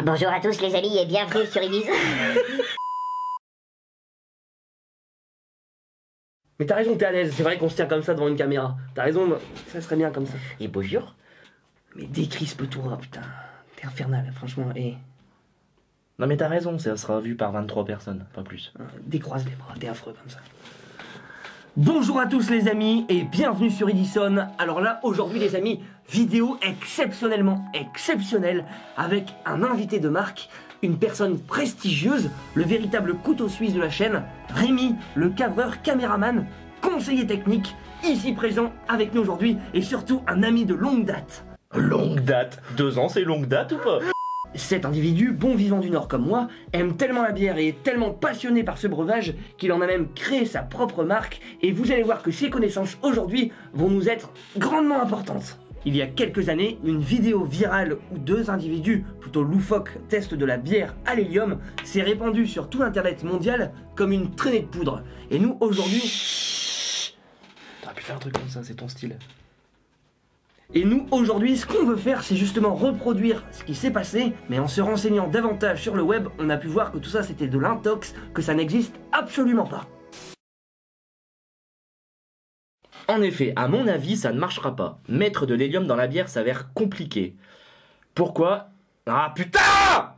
Bonjour à tous les amis et bienvenue sur Ibis. Mais t'as raison, t'es à l'aise, c'est vrai qu'on se tient comme ça devant une caméra. T'as raison, ça serait bien comme ça. Et bonjour. Mais décrispe-toi, putain. T'es infernal, franchement, et... Non mais t'as raison, ça sera vu par 23 personnes, pas plus. Décroise les bras, t'es affreux comme ça. Bonjour à tous les amis et bienvenue sur Edison. Alors là, aujourd'hui les amis, vidéo exceptionnellement exceptionnelle avec un invité de marque, une personne prestigieuse, le véritable couteau suisse de la chaîne, Rémi, le cadreur caméraman, conseiller technique, ici présent avec nous aujourd'hui et surtout un ami de longue date. Longue date? 2 ans c'est longue date ou pas? Cet individu, bon vivant du Nord comme moi, aime tellement la bière et est tellement passionné par ce breuvage qu'il en a même créé sa propre marque et vous allez voir que ses connaissances aujourd'hui vont nous être grandement importantes. Il y a quelques années, une vidéo virale où 2 individus plutôt loufoques testent de la bière à l'hélium s'est répandue sur tout l'internet mondial comme une traînée de poudre. Et nous aujourd'hui... T'aurais pu faire un truc comme ça, c'est ton style. Et nous, aujourd'hui, ce qu'on veut faire, c'est justement reproduire ce qui s'est passé, mais en se renseignant davantage sur le web, on a pu voir que tout ça c'était de l'intox, que ça n'existe absolument pas. En effet, à mon avis, ça ne marchera pas. Mettre de l'hélium dans la bière s'avère compliqué. Pourquoi? Ah putain!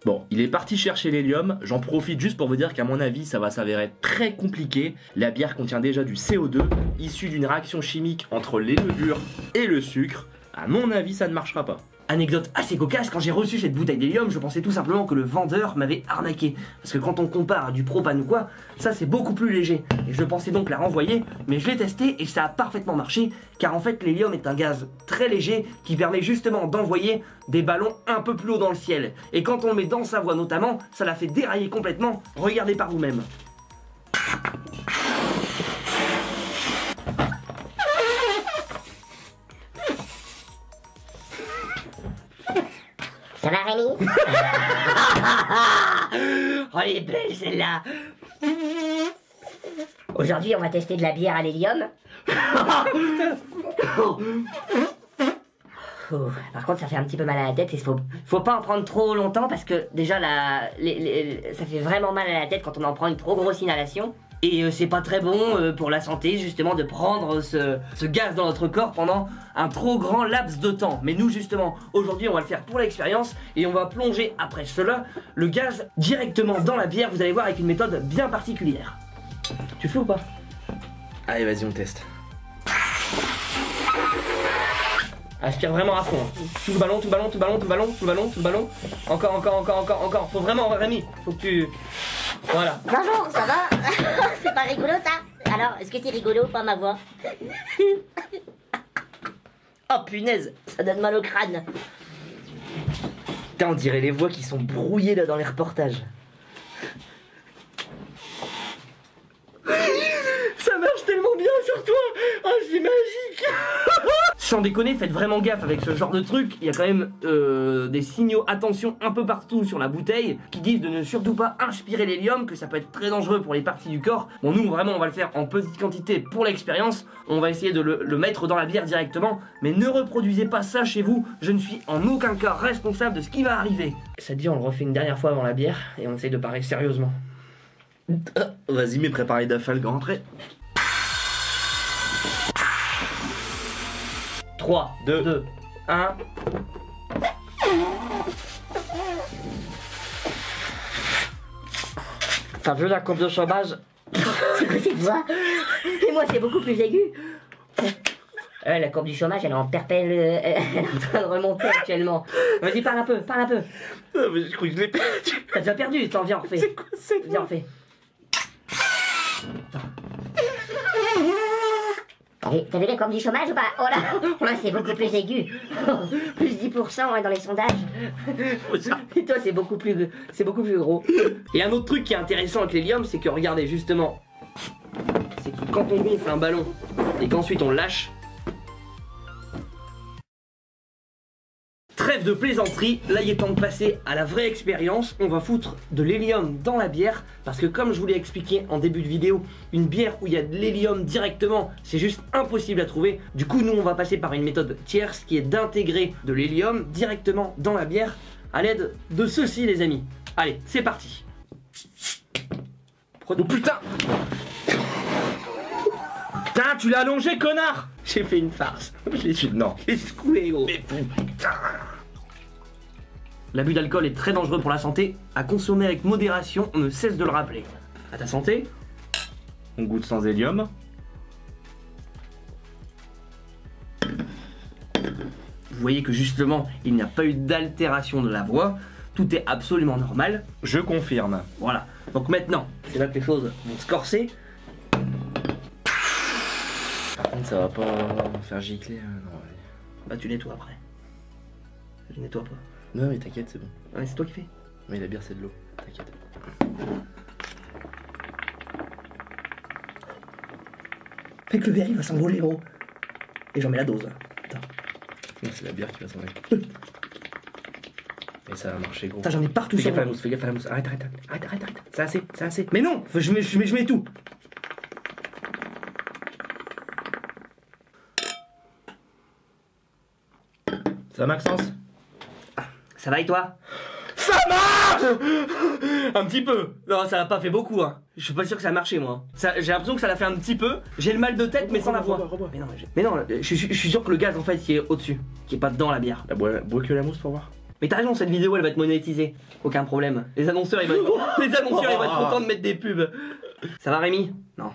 Bon, il est parti chercher l'hélium, j'en profite juste pour vous dire qu'à mon avis ça va s'avérer très compliqué. La bière contient déjà du CO2, issu d'une réaction chimique entre les levures et le sucre. À mon avis ça ne marchera pas. Anecdote assez cocasse, quand j'ai reçu cette bouteille d'hélium, je pensais tout simplement que le vendeur m'avait arnaqué. Parce que quand on compare à du propane ou quoi, ça c'est beaucoup plus léger. Et je pensais donc la renvoyer, mais je l'ai testé et ça a parfaitement marché, car en fait l'hélium est un gaz très léger qui permet justement d'envoyer des ballons un peu plus haut dans le ciel. Et quand on le met dans sa voie notamment, ça la fait dérailler complètement, regardez par vous-même. Ça va Rémi? Oh elle est belle celle-là. Aujourd'hui on va tester de la bière à l'hélium. Par contre ça fait un petit peu mal à la tête et faut pas en prendre trop longtemps parce que déjà ça fait vraiment mal à la tête quand on en prend une trop grosse inhalation. Et c'est pas très bon pour la santé justement de prendre ce gaz dans notre corps pendant un trop grand laps de temps. Mais nous justement aujourd'hui on va le faire pour l'expérience et on va plonger après cela le gaz directement dans la bière, vous allez voir, avec une méthode bien particulière. Tu fais ou pas? Allez vas-y on teste. Aspire vraiment à fond. Tout le ballon, tout le ballon, tout le ballon, tout le ballon, tout le ballon, tout le ballon. Encore. Faut vraiment, Rémi, faut que tu... Voilà. Bonjour, ça va? C'est pas rigolo ça? Alors, est-ce que c'est rigolo ou pas ma voix? Oh punaise, ça donne mal au crâne. Putain, on dirait les voix qui sont brouillées là dans les reportages. Ça marche tellement bien sur toi. Ah, c'est magique. Sans déconner, faites vraiment gaffe avec ce genre de truc. Il y a quand même des signaux attention un peu partout sur la bouteille qui disent de ne surtout pas inspirer l'hélium, que ça peut être très dangereux pour les parties du corps. Bon, nous vraiment on va le faire en petite quantité pour l'expérience. On va essayer de le mettre dans la bière directement, mais ne reproduisez pas ça chez vous. Je ne suis en aucun cas responsable de ce qui va arriver. Ça te dit, on le refait une dernière fois avant la bière et on essaye de parler sérieusement. Vas-y mais prépare les daffales grand entrée. 3, 2, 1... T'as vu la courbe de chômage? C'est quoi cette voix? Et moi c'est beaucoup plus aigu. La courbe du chômage elle est en perpète, elle est en train de remonter actuellement. Vas-y, parle un peu. Ah, mais je crois que je l'ai perdu. T'as déjà perdu, attends, viens, on refait. C'est quoi cette Viens, on refait. T'as vu la courbe du chômage ou pas? Oh là, c'est beaucoup plus aigu. Plus 10% dans les sondages. Et toi, c'est beaucoup plus gros. Et un autre truc qui est intéressant avec l'hélium, c'est que regardez justement, c'est que quand on gonfle un ballon et qu'ensuite on lâche, très Trêve de plaisanterie, là il est temps de passer à la vraie expérience. On va foutre de l'hélium dans la bière parce que comme je vous l'ai expliqué en début de vidéo, une bière où il y a de l'hélium directement, c'est juste impossible à trouver. Du coup nous on va passer par une méthode tierce qui est d'intégrer de l'hélium directement dans la bière à l'aide de ceci les amis. Allez, c'est parti. Oh putain! Putain, tu l'as allongé, connard! J'ai fait une farce. Non, j'ai secoué, gros. Mais putain! L'abus d'alcool est très dangereux pour la santé. À consommer avec modération, on ne cesse de le rappeler. À ta santé. On goûte sans hélium. Vous voyez que justement, il n'y a pas eu d'altération de la voix. Tout est absolument normal. Je confirme. Voilà. Donc maintenant, c'est là que les choses vont se corser. Ça va pas faire gicler. Non, allez. Bah tu nettoies après. Je nettoie pas. Non mais t'inquiète, c'est bon. Ouais, c'est toi qui fais. Mais la bière c'est de l'eau, t'inquiète. Fait que le verre il va s'envoler gros. Et j'en mets la dose. Putain. Non, c'est la bière qui va s'envoler. Et ça va marcher gros. Putain j'en ai partout sur moi. Fais gaffe à la mousse. Arrête. C'est assez. Mais non, je mets tout. Ça va Maxence? Ça va et toi? Ça marche! Un petit peu. Non, ça n'a pas fait beaucoup, hein. Je suis pas sûr que ça a marché, moi. J'ai l'impression que ça l'a fait un petit peu. J'ai le mal de tête, mais sans la voix. Mais non, je suis sûr que le gaz, en fait, qui est au-dessus, qui est pas dans la bière. Bois que la mousse pour voir. Mais t'as raison, cette vidéo, elle va être monétisée. Aucun problème. Les annonceurs, ils vont être contents de mettre des pubs. Ça va, Rémi? Non.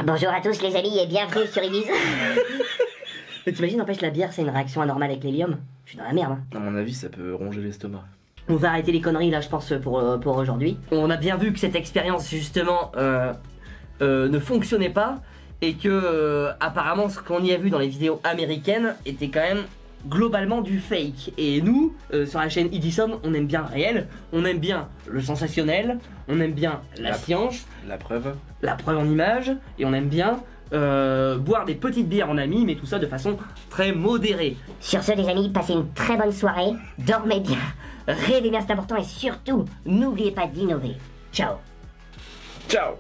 Bonjour à tous les amis et bienvenue sur Ibis. Mais t'imagines, n'empêche, la bière, c'est une réaction anormale avec l'hélium? Je suis dans la merde, hein. À mon avis, ça peut ronger l'estomac. On va arrêter les conneries là, je pense, pour aujourd'hui. On a bien vu que cette expérience, justement, ne fonctionnait pas. Et que, apparemment, ce qu'on y a vu dans les vidéos américaines était quand même globalement du fake. Et nous, sur la chaîne Edison, on aime bien le réel, on aime bien le sensationnel, on aime bien la science, la preuve en image, et on aime bien boire des petites bières en amis, mais tout ça de façon très modérée. Sur ce les amis, passez une très bonne soirée, dormez bien, rêvez bien c'est important et surtout, n'oubliez pas d'innover. Ciao. Ciao.